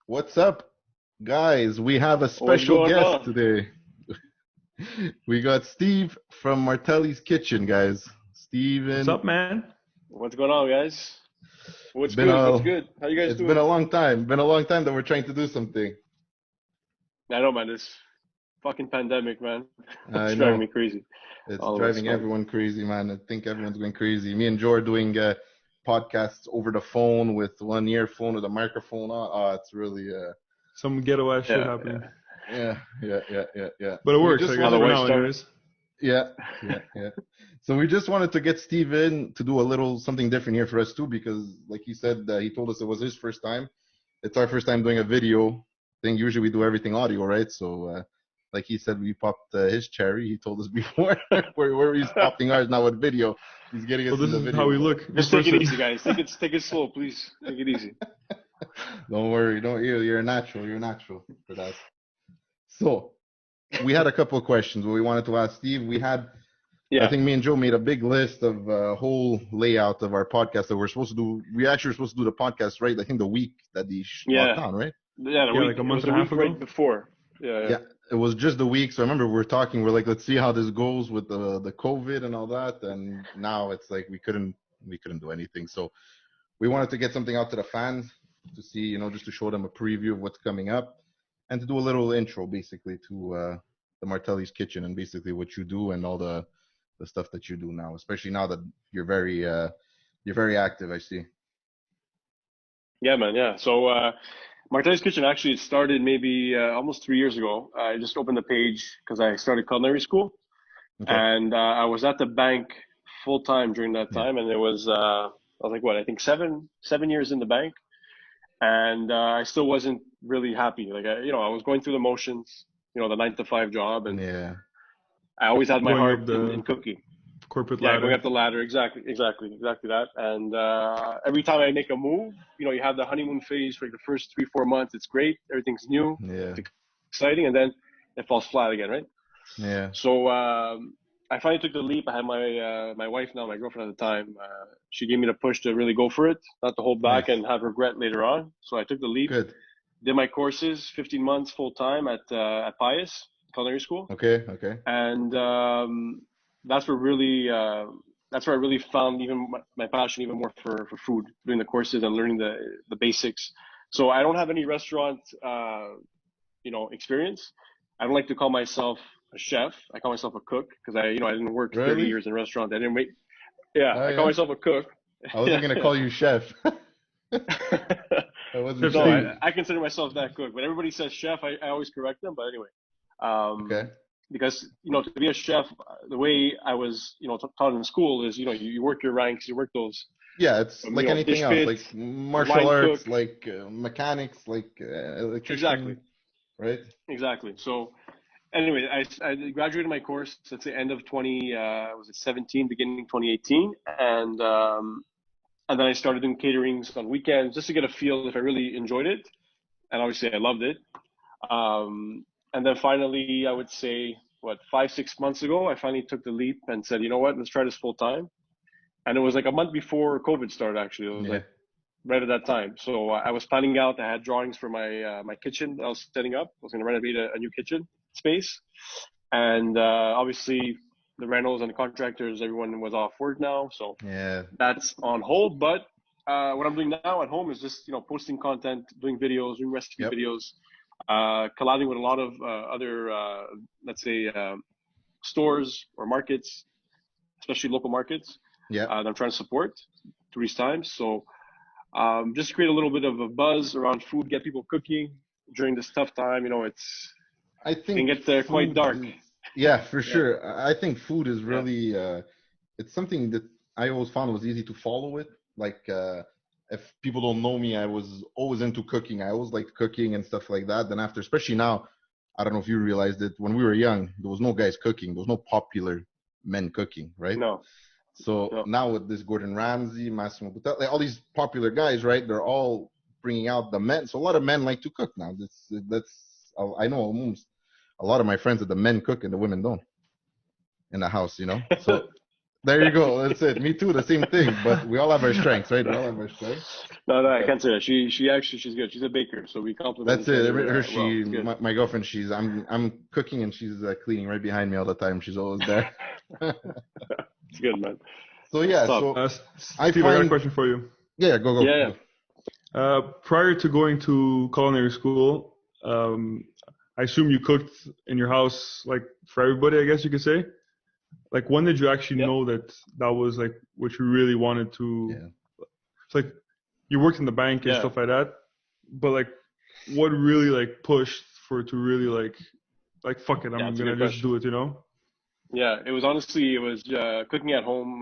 What's up, guys? We have a What's special going guest on? today. We got Steve from Martellis Kitchen, guys. What's Steven, up, man? What's going on, guys? it's What's been good? What's a good? How you guys it's been doing? a long time. Been a long time that we're trying to do something. I know, man. This fucking pandemic, man. It's I driving me know crazy. it's All of us, driving man. everyone crazy, man. I think everyone's going crazy. Me and Joe are doing podcasts over the phone with one earphone with a microphone on. Oh, it's really Some ghetto ass shit Yeah, happening. yeah. yeah. But it So we works, just I guess, How the for wanted wife now, start? anyways. Yeah, yeah. So we just wanted to get Steve in to do a little something different here for us too, because like he said, he told us it was his first time. It's our first time doing a video thing. Usually we do everything audio, right? So like he said, we popped his cherry. He told us before where he's popping ours now with video. He's getting Well, us in this the is how video, we but look. In Just take it person. easy, guys. Take it slow, please. Take it easy. don't worry, don't you're natural. You're natural for that. So we had a couple of questions we wanted to ask Steve. I Yeah, think me and Joe made a big list of whole layout of our podcast that we're supposed to do. We actually were supposed to do the podcast, right? I think the week that they locked yeah, down, right? yeah. The Yeah, week. like a It month was the and a week half right ago. before. Yeah, yeah. Yeah, it was just the week. So I remember we were talking. We're like, let's see how this goes with the COVID and all that. And now it's like we couldn't do anything. So we wanted to get something out to the fans to see, just to show them a preview of what's coming up and to do a little intro basically to the Martelli's Kitchen and basically what you do and all the stuff that you do now, especially now that you're very active, I see. Yeah, man. Yeah. So, Martellis Kitchen actually started maybe almost 3 years ago. I just opened the page because I started culinary school. Okay. And I was at the bank full time during that Yeah. time, and it was I was like what I think seven years in the bank, and I still wasn't really happy. Like I was going through the motions, the 9 to 5 job, and Yeah. I always had my Going heart up in the cooking. corporate Yeah, going ladder. up the ladder, exactly that. And every time I make a move, you have the honeymoon phase for like the first 3 4 months. It's great, everything's new, Yeah. it's exciting, and then it falls flat again, right? Yeah. So I finally took the leap. I had my wife now, my girlfriend at the time. She gave me the push to really go for it, not to hold back Nice. and have regret later on. So I took the leap, Good. did my courses, 15 months full time at Pius Culinary School, Okay. Okay. and that's where really that's where I really found even my passion even more for food, doing the courses and learning the basics. So I don't have any restaurant experience. I don't like to call myself a chef. I call myself a cook because I didn't work 30 Really? years in a restaurant. I didn't wait. Yeah, Oh I call yeah. myself a cook. I wasn't Yeah, gonna yeah. call you chef. I wasn't Chef No, sure. Steve. I consider myself that cook. When everybody says chef, I always correct them. But anyway, um, Okay. because to be a chef, the way I was taught in school is you work your ranks, you work those Yeah, it's like anything dish else, pit, like martial line arts, cook. like mechanics, like Exactly, electrician, right? exactly. So anyway, I graduated my course at the end of 20 was it 17, beginning 2018, and then I started doing caterings on weekends just to get a feel if I really enjoyed it, and obviously I loved it. And then finally, I would say what 5 6 months ago, I finally took the leap and said, you know what, let's try this full time. And it was like a month before COVID started. Actually, it was Yeah. like right at that time. So I was planning out. I had drawings for my kitchen that I was setting up. I was going to renovate a new kitchen space, and obviously the rentals and the contractors, everyone was off work now, so Yeah. that's on hold. But what I'm doing now at home is just posting content, doing videos, doing recipe Yep. videos, collabing with a lot of other let's say stores or markets, especially local markets Yeah. that I'm trying to support through these times. So just create a little bit of a buzz around food, get people cooking during this tough time. I It can think get quite food dark. is, yeah, for Yeah, sure. I think food is yeah, really it's something that I always found was easy to follow with. Like if people don't know me, I was always into cooking. I always liked cooking and stuff like that. Then after, especially now, I don't know if you realized it, when we were young, there was no guys cooking. There was no popular men cooking, right? no, So no, now with this Gordon Ramsay, Massimo Bottura, like all these popular guys, right? They're all bringing out the men. So a lot of men like to cook now. That's I know almost a lot of my friends that the men cook and the women don't in the house. So There you go. That's it. Me too. The same thing. But we all have our strengths, right? We all have our strengths. No, I can't say that. She actually she's good. She's a baker, so we complement That's each it. other. Her, Well, she, it's good. my girlfriend. I'm cooking and she's cleaning right behind me all the time. She's always there. It's good, man. So yeah. Stop. So I Steve, I got a find. question for you. Yeah. Go. Yeah. Prior to going to culinary school, I assume you cooked in your house, like for everybody, I guess you could say. Like, when did you actually Yep. know that was like what you really wanted to? Yeah. It's like you worked in the bank and Yeah. stuff like that, but like, what really like pushed for it to really like fuck it, I'm That's a gonna good just do it, you know? Yeah, it was honestly cooking at home,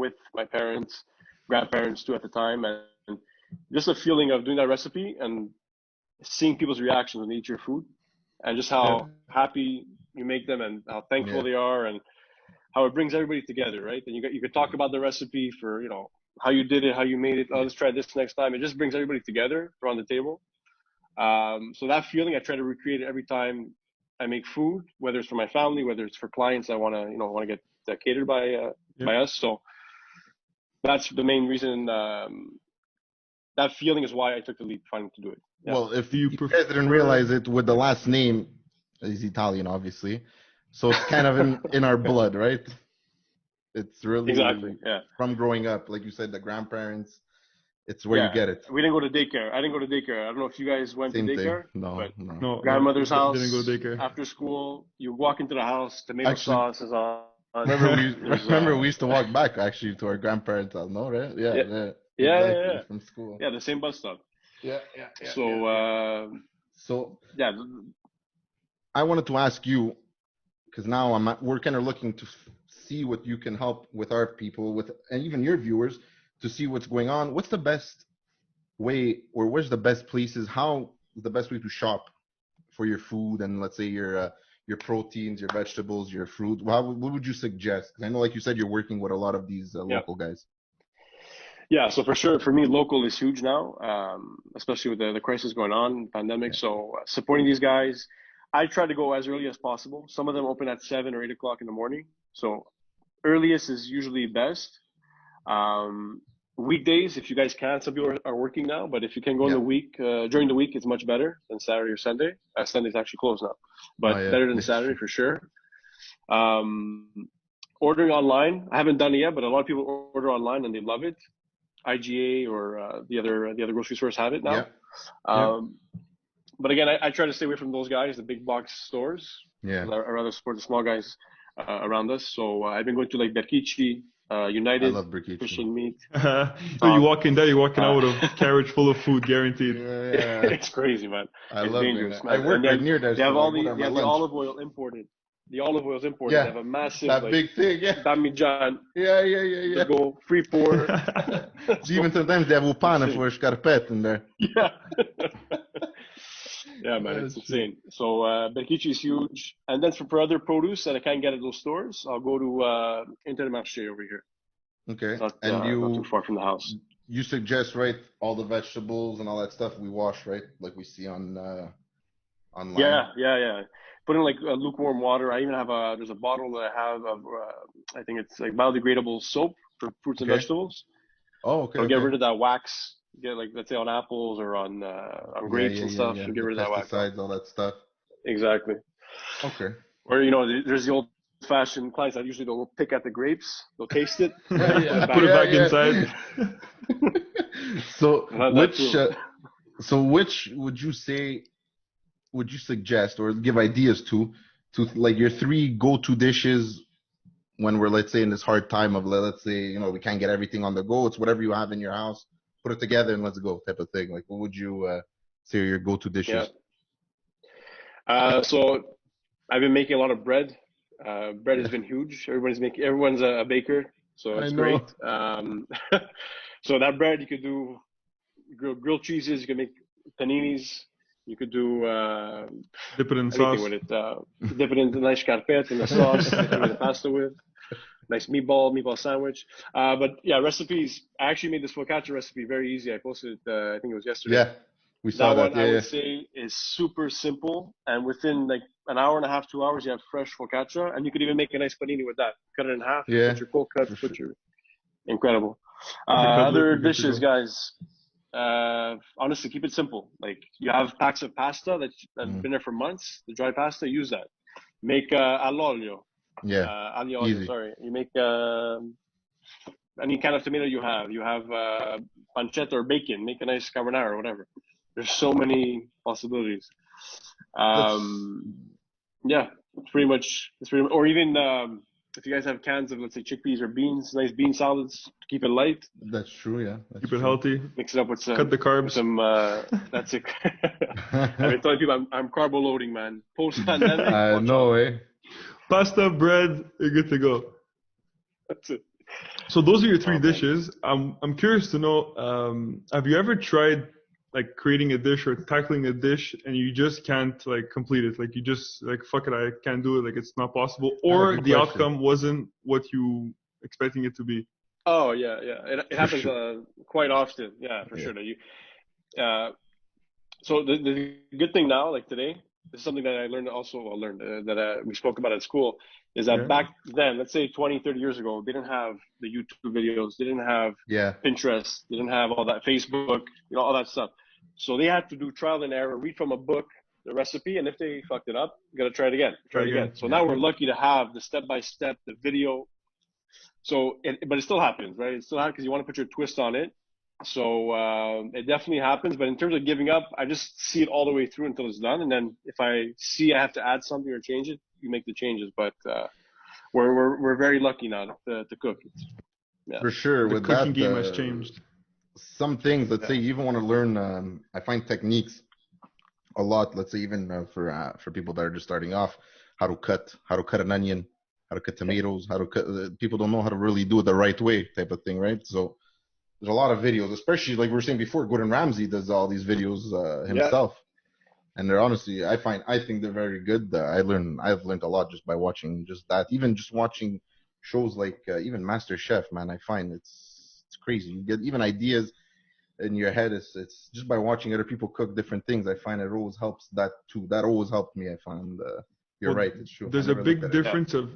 with my parents, grandparents too at the time, and just a feeling of doing that recipe and seeing people's reactions when they eat your food, and just Yeah. how happy you make them and how thankful Yeah. they are, and how it brings everybody together, right? And you could talk about the recipe for how you did it, how you made it. Oh, let's try this next time. It just brings everybody together around the table. So that feeling I try to recreate every time I make food, whether it's for my family, whether it's for clients I want to get catered by us. So that's the main reason. That feeling is why I took the leap, finally to do it. Yeah. Well, if Do you you guys didn't realize it, with the last name, he's Italian, obviously. So it's kind of in our blood, right? It's really Exactly. Yeah. from growing up, like you said, the grandparents. It's where you get it. We didn't go to daycare. I didn't go to daycare. I don't know if you guys went Same to thing. daycare. No, but no. No, grandmother's no, house. didn't go to daycare. After school, you walk into the house. Tomato Actually, sauce is on. Remember we used to walk back actually to our grandparents' house, no, right? Yeah. Exactly, from school. Yeah, the same bus stop. Yeah. So So yeah, I wanted to ask you, because now we're kind of looking to see what you can help with our people, and even your viewers, to see what's going on. What's the best way, or where's the best places? How is the best way to shop for your food, and let's say your proteins, your vegetables, your fruit? What would you suggest? Because I know, like you said, you're working with a lot of these local guys. Yeah, so for sure, for me, local is huge now, especially with the crisis going on, pandemic. Yeah. So supporting these guys, I try to go as early as possible. Some of them open at 7 or 8 o'clock in the morning. So earliest is usually best. Weekdays, if you guys can, some people are working now, but if you can go in the week, during the week, it's much better than Saturday or Sunday. Sunday's actually closed now, but better than Saturday for sure. Ordering online, I haven't done it yet, but a lot of people order online and they love it. IGA or the other grocery stores have it now. But again, I try to stay away from those guys, the big box stores. Yeah. I rather support the small guys around us. So I've been going to like Berkici, United, I love Berkici. Fish and Meat. So you walk in there, you're walking out with a carriage full of food, guaranteed. Yeah. It's crazy, man. It's love dangerous, it. man. I work right near there. They have so they have the olive oil imported. The olive oil is imported. Yeah. They have a massive, That big thing, yeah. Damijan. Yeah. They go free pour. Even sometimes they have upana for scarpette in there. Yeah. Yeah, man, it's insane. So Berkici is huge. And then for other produce that I can't get at those stores, I'll go to Intermarché over here. Okay. Not, And not too far from the house. You suggest, right, all the vegetables and all that stuff we wash, right? Like we see on online. Yeah. Put in like lukewarm water. I even have there's a bottle that I have of, I think it's like biodegradable soap for fruits and vegetables. Oh, okay. So get rid of that wax. Get like, let's say on apples or on grapes and stuff. Yeah. Get rid of that wax. Pesticides, all that stuff. Exactly. Okay. Or, there's the old fashioned clients that usually they'll pick at the grapes. They'll taste it. Put it back inside. So which would you say, would you suggest or give ideas to like your 3 go-to dishes when we're, let's say, in this hard time of, let's say, we can't get everything on the go. It's whatever you have in your house, put it together and let's go type of thing. Like, what would you say are your go-to dishes? Yeah. So I've been making a lot of bread. Bread has been huge. Everyone's a baker, so it's great. So that bread, you could do grilled cheeses. You can make paninis. You could do dip it in sauce. With it. Dip it in the nice scarpette and the sauce. Dip it in the pasta with. Nice meatball sandwich. But yeah, recipes. I actually made this focaccia recipe very easy. I posted it, I think it was yesterday. Yeah, We That saw that. one I Yeah, would say is super simple, and within like an hour and a half, 2 hours, you have fresh focaccia, and you could even make a nice panini with that. Cut it in half, yeah, put your cold cuts, for put sure. your incredible. The cutlet, Other you're good to dishes, go. guys. Honestly, keep it simple. Like you have packs of pasta that's been there for months. The dry pasta, use that. Make all'olio, Yeah, aglio olio. easy. Sorry, you make any kind of tomato you have. You have pancetta or bacon. Make a nice carbonara or whatever. There's so many possibilities. That's Yeah, it's pretty much, or even if you guys have cans of, let's say, chickpeas or beans, nice bean salads to keep it light. that's true. Yeah, that's Keep it true. healthy. Mix it up with Cut the carbs. that's it. I've been telling people I'm carbo loading, man. Post pandemic, watch No out. way. Pasta, bread, you're good to go. That's it. So those are your three Oh man. dishes. I'm curious to know, have you ever tried like creating a dish or tackling a dish and you just can't like complete it? Like you just like, fuck it, I can't do it. Like it's not possible, or Good the question. outcome wasn't what you expecting it to be. Oh yeah, yeah. It For happens sure. quite often. Yeah, for Yeah. sure. That you. So the good thing now, like today, this is something that I learned also. I learned that we spoke about at school, is that Yeah. back then, let's say 20, 30 years ago, they didn't have the YouTube videos, they didn't have Yeah. Pinterest, they didn't have all that Facebook, all that stuff. So they had to do trial and error, read from a book the recipe, and if they fucked it up, you gotta try it again, try it again. So Yeah. now we're lucky to have the step by step, the video. So, but it still happens, right? It still happens because you want to put your twist on it. So it definitely happens. But in terms of giving up, I just see it all the way through until it's done. And then if I see I have to add something or change it, you make the changes. But we're very lucky now to cook. Yeah. For sure. The With cooking that, game has changed. some things, let's say Yeah. you even want to learn, I find techniques a lot. Let's say even for people that are just starting off, how to cut an onion, how to cut tomatoes, how to cut. People don't know how to really do it the right way, type of thing, right? So there's a lot of videos, especially like we were saying before. Gordon Ramsay does all these videos Yeah. himself, and they're honestly, I think they're very good. I've learned a lot just by watching just that. Even just watching shows like even Master Chef, man, I find it's crazy. You get even ideas in your head. It's just by watching other people cook different things. I find it always helps that too. That always helped me. I find you're Well, right. It's true. I there's a never looked big at it. difference of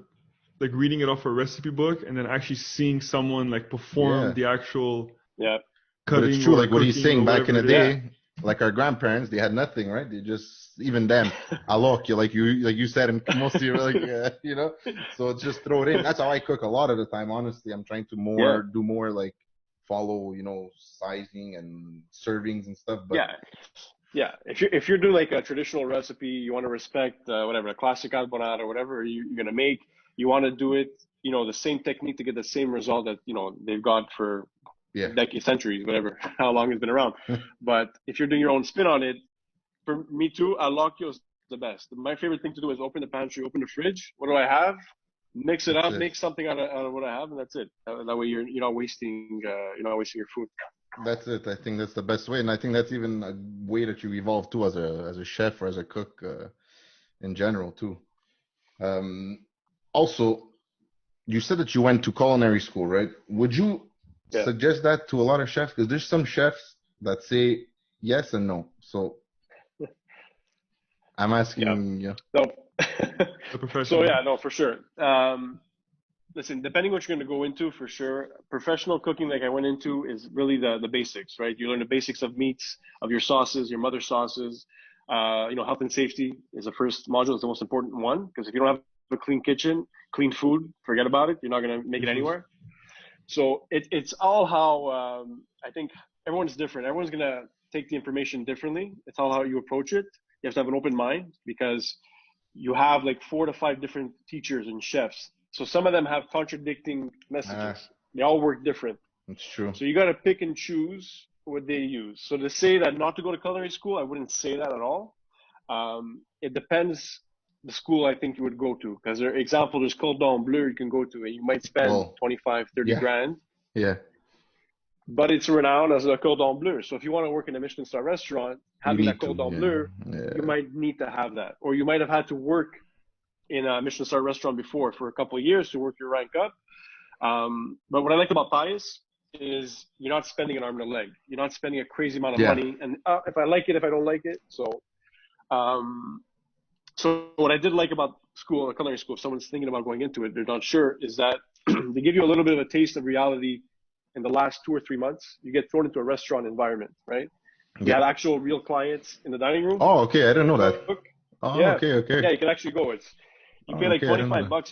like reading it off a recipe book and then actually seeing someone like perform Yeah. the actual Yeah. But cutting it's true, or like what he's cooking saying or back in the whatever it is. day, like our grandparents, they had nothing, right? They just, even then, alok, like you said, and most of you were like, so it's just throw it in. That's how I cook a lot of the time, honestly. I'm trying to do more like follow, sizing and servings and stuff. But Yeah. Yeah. If you're doing like a traditional recipe, you want to respect whatever, a classic carbonara or whatever you're gonna make, you want to do it, the same technique to get the same result that they've got for yeah, decades, centuries, whatever, how long it's been around. But if you're doing your own spin on it, for me too, alocchio is the best. My favorite thing to do is open the pantry, open the fridge. What do I have? Mix it that's up, it. make something out of what I have, and that's it. That way you're not wasting your food. That's it. I think that's the best way, and I think that's even a way that you evolve too as a chef or as a cook in general too. Also, you said that you went to culinary school, right? Would you Yeah. suggest that to a lot of chefs? Because there's some chefs that say yes and no. So I'm asking you. No. The professional. So yeah, no, for sure. Listen, depending what you're going to go into, for sure, professional cooking like I went into is really the basics, right? You learn the basics of meats, of your sauces, your mother sauces. Health and safety is the first module. It's the most important one, because if you don't have a clean kitchen, clean food, forget about it. You're not going to make it anywhere. So it's all how I think everyone's different. Everyone's going to take the information differently. It's all how you approach it. You have to have an open mind, because you have like 4 to 5 different teachers and chefs. So some of them have contradicting messages. They all work different. It's true. So you got to pick and choose what they use. So to say that not to go to culinary school, I wouldn't say that at all. It depends the school I think you would go to. Because there's Cordon Bleu you can go to, and you might spend 25, 30 grand. Yeah. But it's renowned as a Cordon Bleu. So if you want to work in a Michelin star restaurant, having that Cordon Bleu, you might need to have that. Or you might have had to work in a Michelin star restaurant before for a couple of years to work your rank up. But what I like about Pais is you're not spending an arm and a leg. You're not spending a crazy amount of Yeah. money. And if I like it, if I don't like it. So what I did like about school, a culinary school, if someone's thinking about going into it, they're not sure, is that they give you a little bit of a taste of reality in the last 2 or 3 months. You get thrown into a restaurant environment, right? You have actual real clients in the dining room. Oh, okay. I didn't know that. Oh, Yeah. okay. Yeah, you can actually go. You pay like okay, I didn't know $25,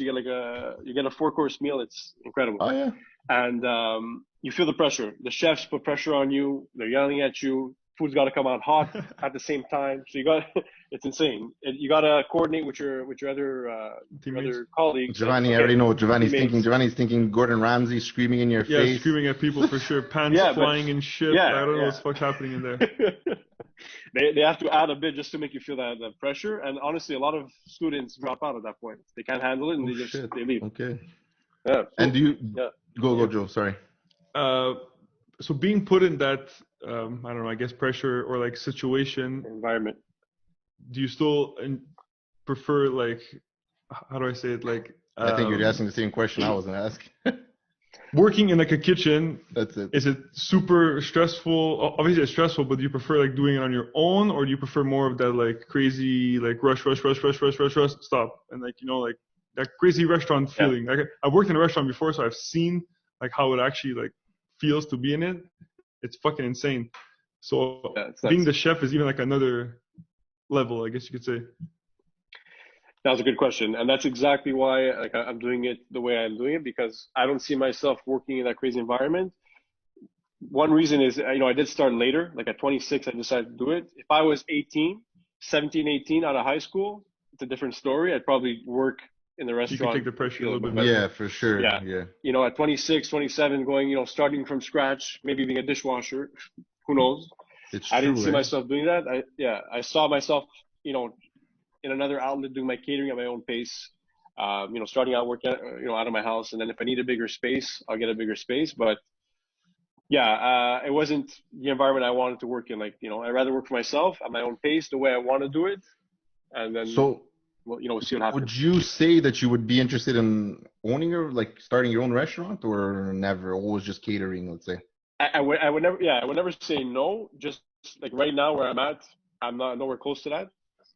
you get a 4-course meal. It's incredible. Oh, yeah. And you feel the pressure. The chefs put pressure on you. They're yelling at you. Food's got to come out hot at the same time. So it's insane. You got to coordinate with your other colleagues. Giovanni, I already know what Giovanni's thinking. Giovanni's thinking Gordon Ramsay screaming in your face. Yeah, screaming at people for sure. Pants flying and shit. I don't know what's fuck's happening in there. They have to add a bit just to make you feel that pressure. And honestly, a lot of students drop out at that point. They can't handle it and they leave. Okay. Yeah. And do you go Joe? Sorry. So being put in that I don't know, I guess pressure or like situation environment. Do you still prefer, like, how do I say it? Like I think you're asking the same question I was gonna ask. Working in like a kitchen, that's it. Is it super stressful? Obviously it's stressful, but do you prefer like doing it on your own, or do you prefer more of that like crazy like rush, stop, and like, you know, like that crazy restaurant feeling? Like I've worked in a restaurant before, so I've seen like how it actually like feels to be in it. It's fucking insane. So being the chef is even like another level, I guess you could say. That was a good question, and that's exactly why I'm doing it the way I'm doing it, because I don't see myself working in that crazy environment. One reason is, I did start later. Like at 26, I decided to do it. If I was 17, 18 out of high school, it's a different story. I'd probably work in the restaurant. You can take the pressure a little bit better. Yeah, for sure. Yeah. At 26, 27, going, starting from scratch, maybe being a dishwasher, who knows? I didn't see myself doing that. I saw myself, in another outlet doing my catering at my own pace. Starting out working, out of my house, and then if I need a bigger space, I'll get a bigger space. But it wasn't the environment I wanted to work in. Like, I'd rather work for myself at my own pace, the way I want to do it, and then we'll see what happens. Would you say that you would be interested in owning starting your own restaurant, or never? Always just catering, let's say. I would never. Yeah, I would never say no. Just like right now where I'm at, I'm not nowhere close to that.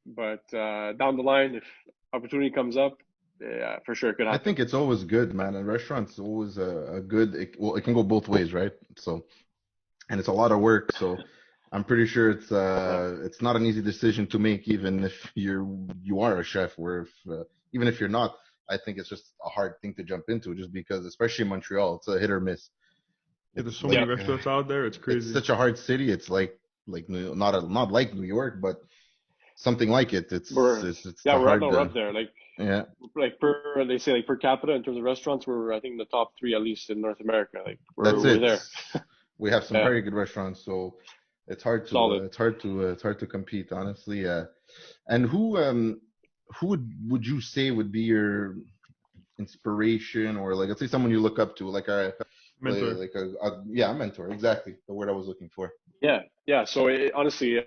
But down the line, if opportunity comes up, yeah, for sure it could happen. I think it's always good, man. A restaurant's always a good. It can go both ways, right? So, and it's a lot of work. So, I'm pretty sure it's not an easy decision to make, even if you are a chef, or even if you're not. I think it's just a hard thing to jump into, just because, especially in Montreal, it's a hit or miss. Yeah, there's so many restaurants out there. It's crazy. It's such a hard city. It's like not like New York, but something like it. We're up there. Like they say per capita in terms of restaurants, we're I think in the top 3 at least in North America. Like we're there. We have some very good restaurants, so it's hard to compete, honestly. And who would you say would be your inspiration, or like, let's say someone you look up to, like a mentor? A mentor, exactly the word I was looking for. Yeah. So honestly,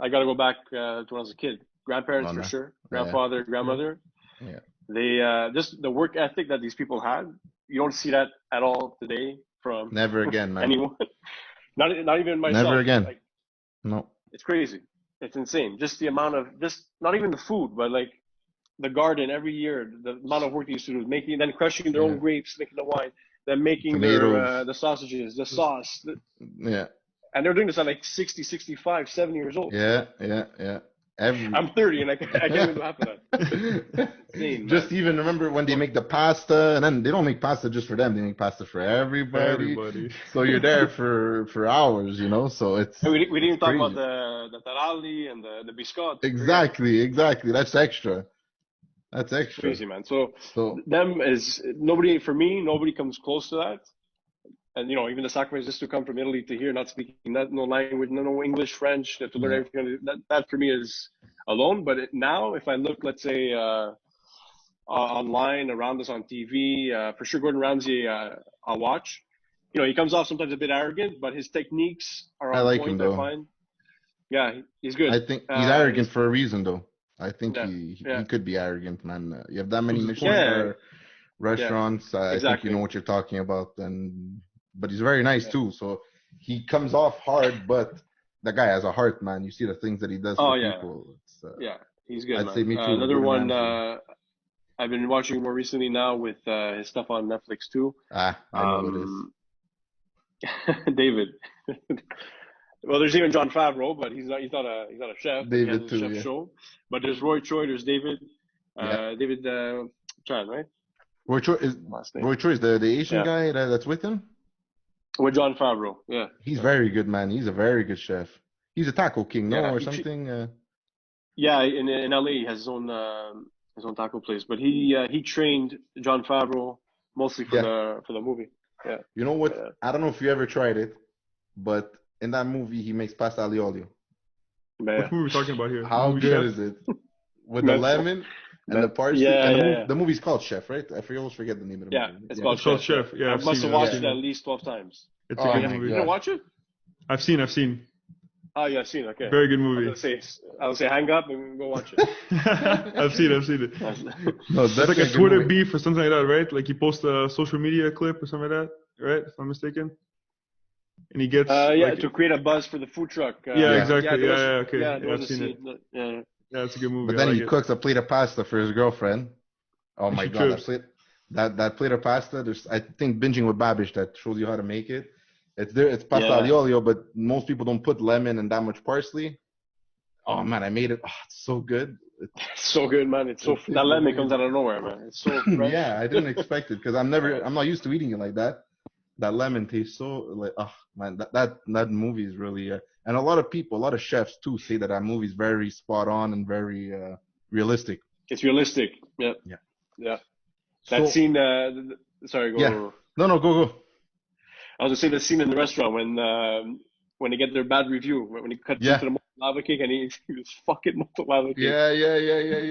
I got to go back to when I was a kid. Grandparents for sure, grandfather, grandmother. Yeah. They just the work ethic that these people had. You don't see that at all today from never again, man. Anyone. Not even myself. Never again. No. It's crazy. It's insane. Just the amount of not even the food, but like the garden every year. The amount of work they used to do, then crushing their own grapes, making the wine, then making their the sausages, the sauce. And they're doing this at like 60, 65, 70 years old. Yeah. I'm 30 and I can't even do half of that. Insane, just even remember when they make the pasta, and then they don't make pasta just for them. They make pasta for everybody. So you're there for hours, So it's. We didn't even talk about the taralli and the biscotti. Exactly. That's extra. That's extra. Crazy, man. So them is nobody comes close to that. And even the sacrifice just to come from Italy to here, not speaking no language, no English, French, to learn everything. That for me is alone. But now, if I look, let's say online around us on TV, for sure, Gordon Ramsay, I'll watch. He comes off sometimes a bit arrogant, but his techniques are on point. Him, though. I find. Yeah, he's good. I think he's arrogant for a reason, though. I think he could be arrogant, man. You have that many Michelin restaurants. I think you know what you're talking about, and. but he's very nice too. So he comes off hard, but that guy has a heart, man. You see the things that he does for people. It's, yeah, he's good, I'd man. say me too. Another one I've been watching more recently now with his stuff on Netflix too. I know it is. David. Well, there's even Jon Favreau, but he's not a chef. David he has too, a chef show. But there's Roy Choi, there's David. David Chan, right? Roy Choi is the Asian guy that's with him. With Jon Favreau, yeah. He's very good, man. He's a very good chef. He's a taco king, or something. Yeah, in LA, he has his own taco place. But he trained Jon Favreau mostly for the movie. Yeah. You know what? I don't know if you ever tried it, but in that movie, he makes pasta aglio olio. What movie are we talking about here? How good is it? With the lemon and the parsley. The movie's called Chef, right? I always forget the name of the movie. It's called Chef. Yeah, I must have watched it at least 12 times. It's a good movie. You didn't watch it? I've seen. Oh, yeah, I've seen it. Okay. Very good movie. I'll say hang up and go watch it. I've seen it. No, it's like a Twitter beef or something like that, right? Like he posts a social media clip or something like that, right? If I'm mistaken. And he gets to create a buzz for the food truck. Exactly. Okay. Yeah, I've seen it. Yeah, it's a good movie. But then he cooks a plate of pasta for his girlfriend. Oh my god, that plate of pasta. There's, I think, Binging with Babish that shows you how to make it. It's pasta aglio olio, but most people don't put lemon and that much parsley. Oh man, I made it. Oh, it's so good. It's so good, man. That lemon comes out of nowhere, man. It's so fresh. Yeah, I didn't expect it because I'm not used to eating it like that. That lemon tastes so like, oh man, that movie is really and a lot of chefs too say that movie is very spot on and very realistic. It's realistic. Yeah. That scene. Sorry, go. Yeah. No, go. I was gonna say the scene in the restaurant when they get their bad review when he cut into the lava cake and he was fucking molten lava cake. Yeah.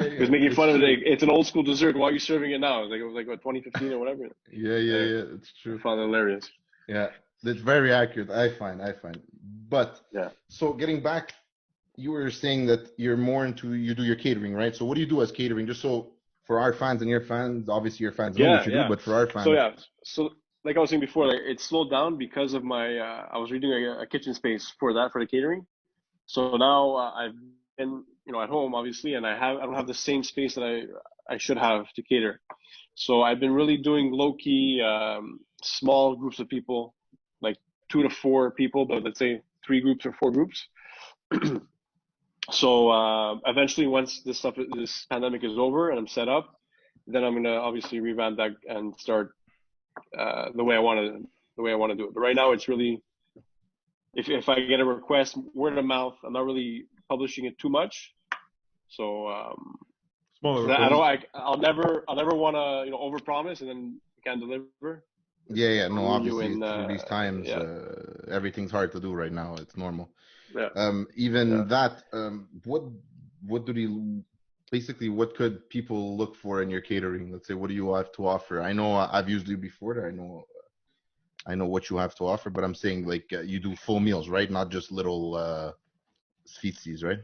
He was making fun of it. It's an old school dessert. Why are you serving it now? It was like what, 2015 or whatever. Yeah. It's true. I found it hilarious. Yeah, it's very accurate. I find. But so getting back, you were saying that you do your catering, right? So what do you do as catering? Just so for our fans and your fans, obviously your fans know what you do, but for our fans. So like I was saying before, like it slowed down because of my I was redoing a kitchen space for the catering. So now I've been at home obviously, and I don't have the same space that I should have to cater. So I've been really doing low key small groups of people, like 2 to 4 people, but let's say 3 groups or 4 groups. So eventually, once this pandemic is over and I'm set up, then I'm gonna obviously revamp that and start the way I want to do it. But right now, it's really if I get a request, word of mouth. I'm not really publishing it too much. So I'll never want to overpromise and then you can't deliver. Yeah. No, obviously through these times, everything's hard to do right now. It's normal. Yeah. That. What could people look for in your catering? Let's say, what do you have to offer? I know I've used you before. I know what you have to offer, but I'm saying like you do full meals, right? Not just little sfizies, right?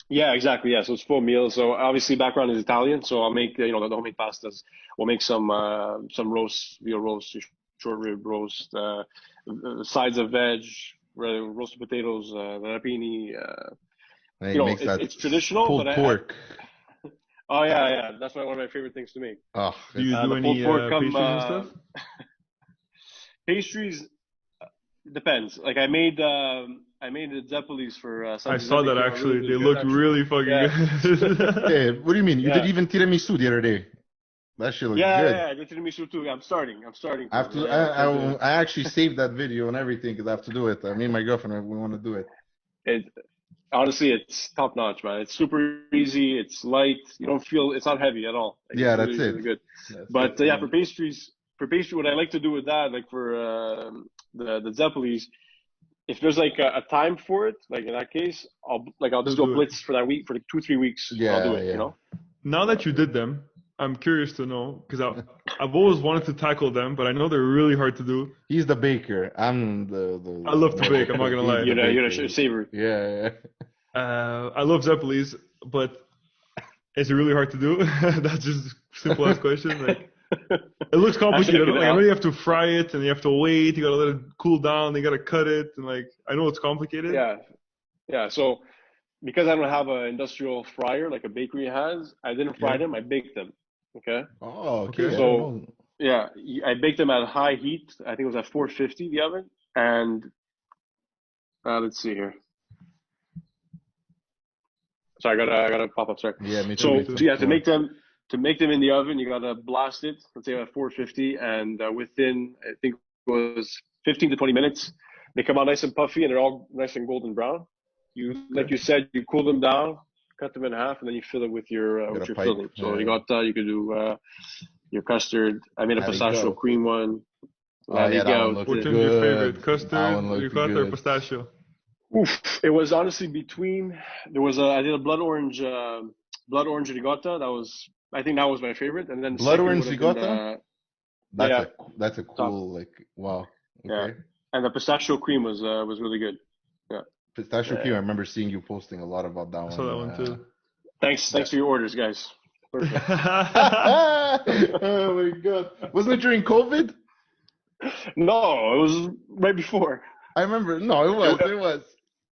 Yeah, exactly. Yeah, so it's full meals. So obviously, background is Italian, so I'll make the homemade pastas. We'll make some roast, veal roast, short rib roast, sides of veg, roasted potatoes, rapini. It's traditional, pulled pork. Oh yeah, that's one of my favorite things to make. Oh, do you do any pastries and stuff? Pastries depends. Like I made the Zeppelis for. I saw that actually. They looked really fucking good. Hey, what do you mean? You did even tiramisu the other day. That shit looks good. Yeah, I did tiramisu too. I'm starting. I have to. I actually saved that video and everything because I have to do it. Me and my girlfriend, we want to do it. Honestly, it's top notch, man. It's super easy. It's light. You don't feel it's not heavy at all. Like, that's really, it. Really good. But for pastries, what I like to do with that, like for the Zeppelis, if there's like a time for it, like in that case, I'll just go blitz for that week for like 2-3 weeks. Yeah, I'll do it. Now that you did them, I'm curious to know because I've always wanted to tackle them, but I know they're really hard to do. He's the baker. I'm the. I love to bake. I'm not gonna lie. You're a savor. Yeah. I love Zeppelis, but is it really hard to do? That's just simple as question. Like, It looks complicated. Actually, Like, I know you have to fry it and you have to wait. You gotta let it cool down. You gotta cut it, and like I know it's complicated. yeah. So because I don't have an industrial fryer like a bakery has, I didn't fry Yeah. them. I baked them. Okay. Oh, okay. Okay. I don't So know. yeah, I baked them at high heat. I think it was at 450 the oven, and let's see here. Sorry, I gotta pop up. Sorry. Yeah, me too. So, Me too. so yeah, to make them in the oven, you gotta blast it. Let's say at 450, and within I think it was 15 to 20 minutes, they come out nice and puffy, and they're all nice and golden brown. Like you said, you cool them down, cut them in half, and then you fill it with your Got a pipe. filling. So you could do your custard. I made a There you pistachio go. cream one. Oh, yeah, that one looks Which good. one's your favorite? That Custard, one looks ricotta, or good. pistachio? Oof! It was honestly between. I did a blood orange ricotta. I think that was my favorite, and then the Blood second orange would have been ricotta? yeah, That's a cool, like, wow. Okay. yeah, and the pistachio cream was really good. Yeah. Pistachio cream, I remember seeing you posting a lot about that I one. saw that one too. Thanks for your orders, guys. Perfect. Oh my god. Wasn't it during COVID? No, it was right before. I remember. No, it was.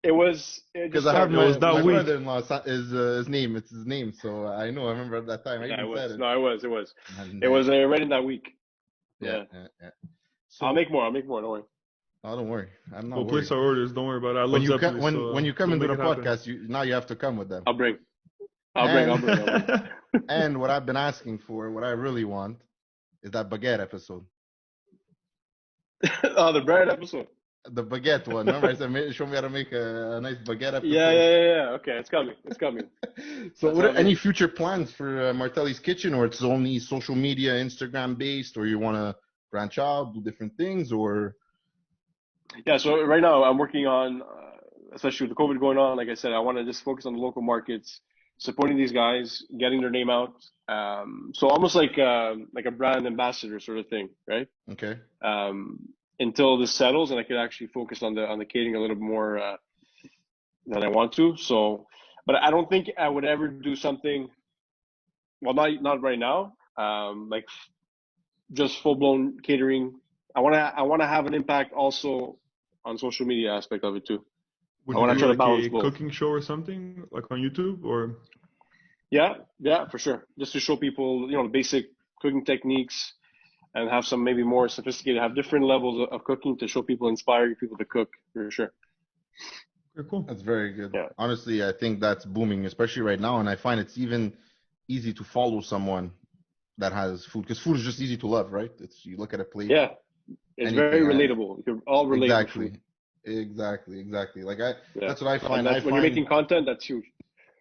It was Because I have It was that my week. brother-in-law is his name. It's his name, so I know. I remember at that time. I Yeah, even said it. No, it was. And, It was right in that week. yeah. So, I'll make more. Don't worry. oh, don't worry. I'm not We'll worried. place our orders. Don't worry about it. I love When you Zeppeli, come, so, when you come we'll into make the it happen. podcast, now you have to come with them. I'll bring. I'll bring. And what I've been asking for, what I really want, is that baguette episode. Oh, the bread episode. The baguette one. Remember I said, show me how to make a nice baguette episode. Yeah. Okay, it's coming. So, any future plans for Martellis Kitchen, or it's only social media, Instagram based, or you want to branch out, do different things, or? Yeah. So right now I'm working on, especially with the COVID going on. Like I said, I want to just focus on the local markets, supporting these guys, getting their name out. So almost like a brand ambassador sort of thing, right? Okay. Until this settles and I could actually focus on the catering a little bit more than I want to. So, but I don't think I would ever do something. Well, not right now. Like just full blown catering. I want to have an impact also on social media aspect of it too. Would I you want to do try to like balance a both. cooking show or something, like on YouTube, or? Yeah, for sure. Just to show people, the basic cooking techniques, and have some maybe more sophisticated, have different levels of cooking to show people, inspire people to cook for sure. Very cool. That's very good. Yeah. Honestly, I think that's booming, especially right now. And I find it's even easy to follow someone that has food, because food is just easy to love, right? You look at a plate. Yeah, it's very relatable. You're all relatable. Exactly. Like that's what I find. When you're making content, that's huge.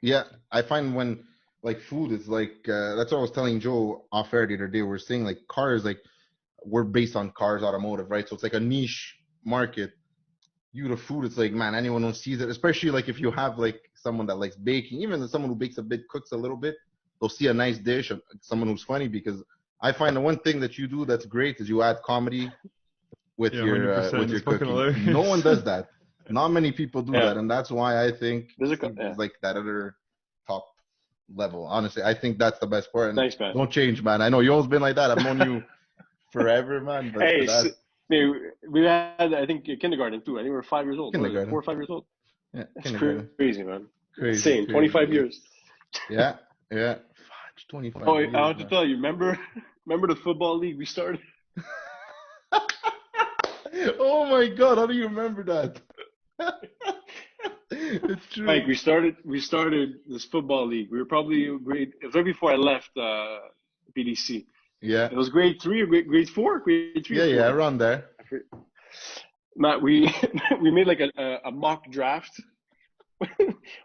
Yeah, I find when like food is like that's what I was telling Joe off air the other day. We're saying like cars, like we're based on cars, automotive, right? So it's like a niche market. The food, it's like, man, anyone who sees it, especially like if you have like someone that likes baking, even someone who bakes a bit, cooks a little bit, they'll see a nice dish, someone who's funny, because I find the one thing that you do that's great is you add comedy with your cooking. No one does that. Not many people do that, and that's why I think it's like that other top level. Honestly, I think that's the best part. And thanks, man. Don't change, man. I know you always been like that. I've known you forever, man. But hey, we had, I think, kindergarten too. I think we were 5 years old. Kindergarten. 4 or 5 years old. Yeah, that's crazy, man. Crazy. Insane. 25 years. Yeah. 25 years. I have to tell you, remember the football league we started? Oh my God, how do you remember that? It's true. Mike, we started this football league. We were probably it was right before I left BDC. Yeah. It was grade 3 or grade 4? Grade 3. Yeah, around there. Matt, we made like a mock draft.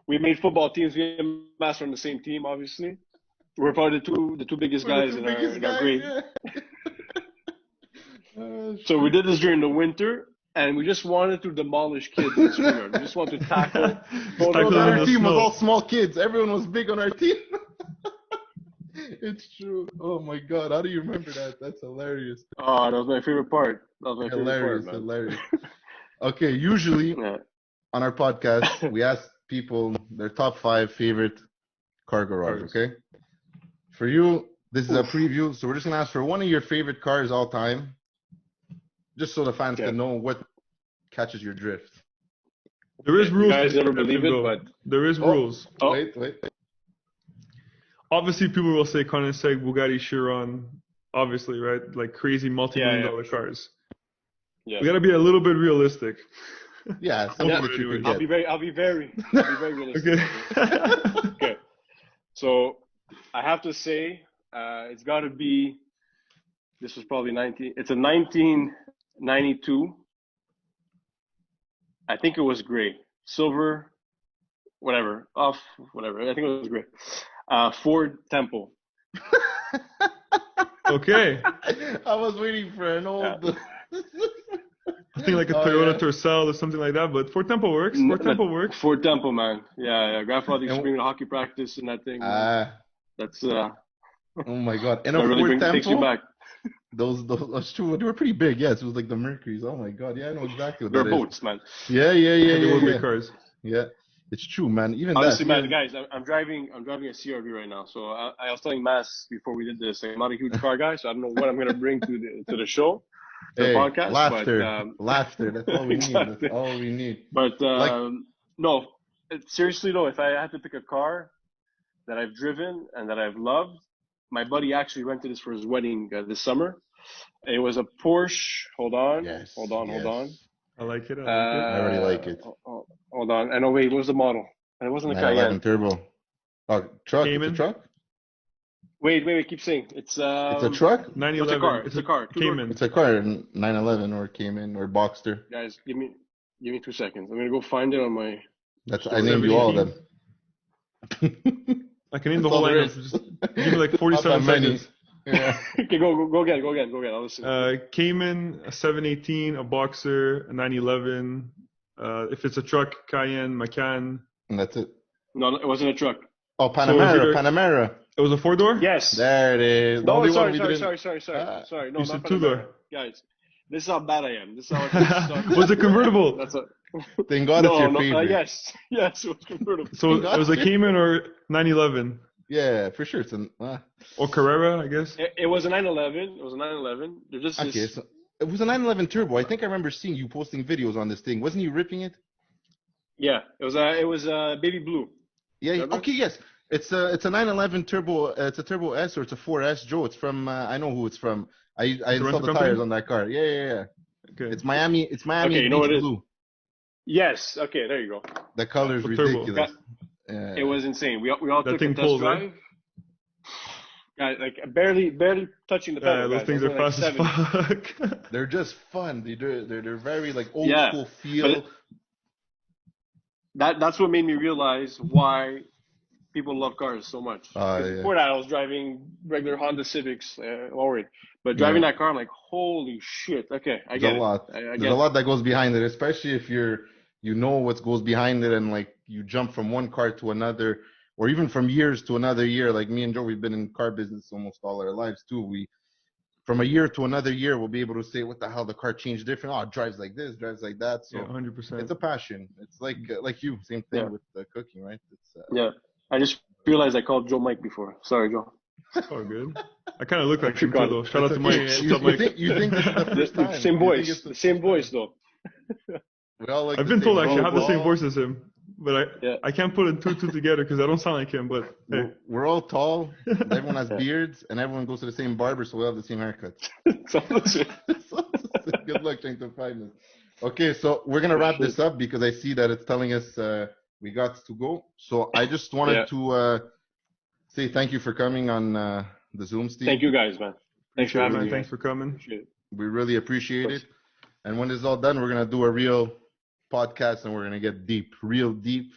We made football teams. We and Master on the same team, obviously. We're probably the two biggest guys in our grade. Yeah. So we did this during the winter, and we just wanted to demolish kids in the schoolyard. We just wanted to tackle. Our team was all small kids. Everyone was big on our team. It's true. Oh my God, how do you remember that? That's hilarious. Oh, that was my favorite part. Hilarious. Okay, usually on our podcast, we ask people their top 5 favorite car garage, okay? For you, This is a preview, so we're just gonna ask for one of your favorite cars all time, just so the fans can know what catches your drift. There is rules. You guys never believe it, but there is rules. Oh. Wait. Obviously, people will say Koenigsegg, Bugatti Chiron, obviously, right? Like crazy multi-million-dollar cars. Yeah. We gotta be a little bit realistic. Yeah, something that you could I'll get. be very realistic. Okay. So I have to say, it's got to be. This was probably It's a 1992. I think it was gray, silver, whatever, off, whatever. I think it was gray. Ford Tempo. Okay. I was waiting for an old. I think like a Toyota Tercel or something like that, but Ford Tempo works. Ford Tempo, man. Yeah. Grandfather used to bring me to hockey practice and that thing. That's Oh my God! And that a really Ford Tempo. takes you back. Those that's true. They were pretty big. Yes, it was like the Mercuries. Oh my God! Yeah, I know exactly what They're that boats, is. man. Yeah. They will be cars. Yeah, it's true, man. Even honestly, that, man, guys, I'm driving a CRV right now. So I was telling Mass before we did this, I'm not a huge car guy, so I don't know what I'm gonna bring to the show, to the podcast. Laughter. That's all we need. That's all we need. But no, seriously though, if I had to pick a car that I've driven and that I've loved, my buddy actually rented this for his wedding this summer. It was a Porsche. Hold on. I like it. I already like it. Hold on. I know. Wait, what was the model? And it wasn't a Cayenne. Turbo. Oh, truck. Cayman? It's a truck. Wait. Keep saying it's a truck. 911. It's a car. Cayman. It's a car. 911 or Cayman or Boxster. Guys, give me 2 seconds. I'm gonna go find it on my. I named you all of them. I can name the whole lineup. Just give me like 47 seconds. Yeah. Okay, go again. I'll listen. Cayman, a 718, a Boxer, a 911. If it's a truck, Cayenne, Macan. And that's it. No, it wasn't a truck. Oh, Panamera. It was a 4-door? Yes. There it is. No, sorry. No, you not said Panamera. 2-door. Guys, this is how bad I am. This is how Was it convertible? That's a. Thank God it's your favorite. Yes, it was convertible. So it was a Cayman or 911? Yeah, for sure. It's Or Carrera, I guess. It was a 911. They're just okay. So it was a 911 Turbo. I think I remember seeing you posting videos on this thing. Wasn't you ripping it? Yeah, it was baby blue. Yeah. Remember? Okay. Yes. It's a 911 Turbo. It's a Turbo S or it's a 4S. Joe. It's from. I know who it's from. I installed the tires on that car. Yeah. Okay. It's Miami. Okay, you know what it is? Blue. Yes. Okay. There you go. The color is ridiculous. It was insane. We all took a test drive. Right? Like barely touching the pedal. Those things are fast as fuck. They're just fun. They're very like old school feel. That's what made me realize why people love cars so much. Before that, I was driving regular Honda Civics, already. But driving that car, I'm like, holy shit. Okay, I get it. There's a lot that goes behind it, especially if you know what goes behind it, and like you jump from one car to another, or even from years to another year. Like me and Joe, we've been in car business almost all our lives too. From a year to another year, we'll be able to say, what the hell, the car changed different. Oh, it drives like this, drives like that. So 100%. It's a passion. It's like you, same thing with the cooking, right? Yeah. I just realized I called Joe Mike before. Sorry, Joe. Oh, good. I kind of look like him too, though. Shout out to Mike. You think this is the first time? Same voice, though. I've been told I actually have the same voice as him, but I can't put it two together because I don't sound like him. But hey, we're all tall. Everyone has beards, and everyone goes to the same barber, so we have the same haircut. Good luck trying to find us. Okay, so we're gonna wrap this up because I see that it's telling us we got to go. So I just wanted to say thank you for coming on the Zoom, Steve. Thank you guys, man. Thanks for having me. Thanks for coming. We really appreciate it. And when this is all done, we're gonna do a real podcast and we're gonna get real deep.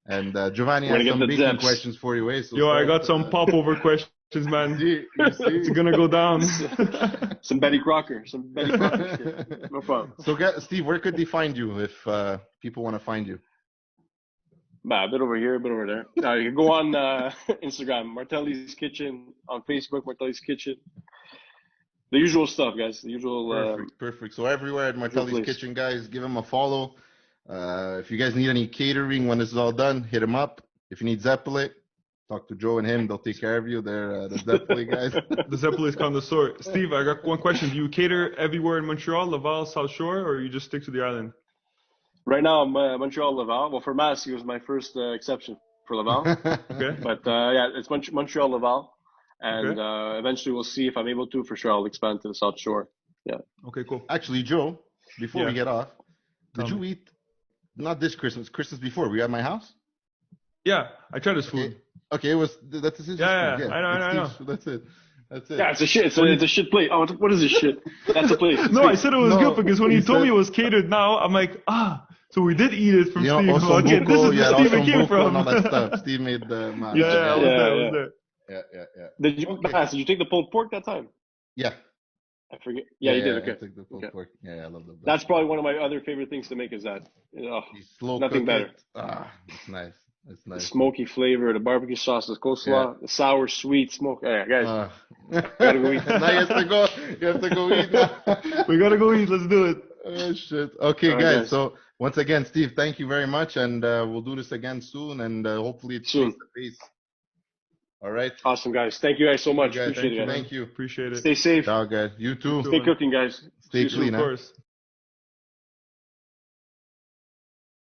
And Giovanni has some basic questions for you. So I got some popover questions, man. It's gonna go down. Some Betty Crocker shit. No problem. So, Steve, where could they find you if people want to find you? A bit over here, a bit over there. You can go on Instagram, Martellis Kitchen, on Facebook, Martellis Kitchen. The usual stuff, guys. The usual. Perfect. So everywhere at Martellis Kitchen, guys, give them a follow. If you guys need any catering when this is all done, hit them up. If you need Zeppelin, talk to Joe and him. They'll take care of you. They're the Zeppeli guys. The Zeppeli's connoisseur. Steve, I got one question. Do you cater everywhere in Montreal, Laval, South Shore, or you just stick to the island? Right now, I'm Montreal, Laval. Well, for Massey, it was my first exception for Laval. Okay. But yeah, it's Montreal, Laval. And eventually we'll see if I'm able to. For sure, I'll expand to the South Shore. Yeah. Okay, cool. Actually, Joe, before we get off, did Tell you me. eat, not this Christmas, Christmas before, were you at my house? Yeah, I tried this food. Okay, that's his Yeah, food. I know. That's it. That's it. Yeah, it's a shit. It's a shit plate. Oh, what is this shit? That's a plate. No, I said it was No, good because when he you told said- me it was catered now, I'm like, so we did eat it from You know, Steve. also Okay, this is where Steve it came and from. all that stuff. Steve made the Yeah, I was there. Yeah. Did you take the pulled pork that time? Yeah. I forget. Yeah, you did. I Okay. took the pulled pork. Yeah, I love the. That's probably one of my other favorite things to make is that. You slow nothing cook better. it. It's nice. It's The nice. smoky flavor, the barbecue sauce, the coleslaw, the sour, sweet smoke. Yeah, guys. Gotta go eat. Now you have to go. You have to go eat now. We gotta go eat. Let's do it. Oh shit. Okay, All right, guys. guys. So once again, Steve, thank you very much, and we'll do this again soon, and hopefully it's Soon. face to face. All right. Awesome, guys. Thank you guys so much. Guys, Appreciate it, guys. Thank you. Appreciate it. Stay safe. Ciao, guys. You too. Stay cooking, guys. Stay See you soon. clean. Of Huh? course.